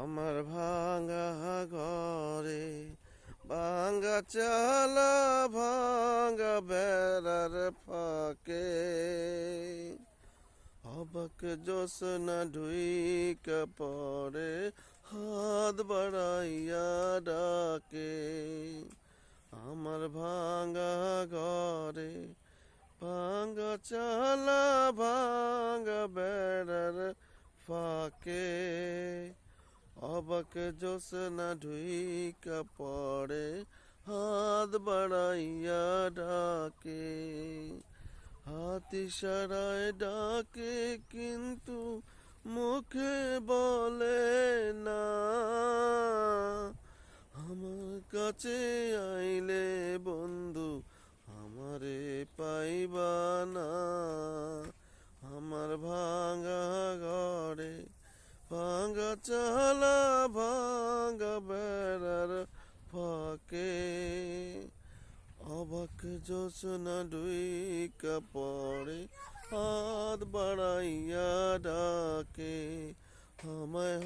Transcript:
আমার ভাঙা ঘরে ভাঙা চালা ভাঙা বেড়ার ফাঁকে অবাক জোসনা ঢুইকা পড়ে হাত বাড়াইয়া ডাকে আমার ভাঙা ঘরে ভাঙা চালা ভাঙা বেড়ার ফাঁকে অবাক জোসনা ঢুইকা পড়ে হাত বাড়াইয়া ডাকে হাত ইশারায় ডাকে কিন্তু মুখে বলে না আমার কাছে আইলে বন্ধু আমারে পাইবা না আমার ভাঙা ঘরে ভাঙা চালা ভাঙা বেড়ার ফাঁকে অবাক জোসনা ডুইকা পড়ে হাত বাড়াইয়া ডাকে আমায়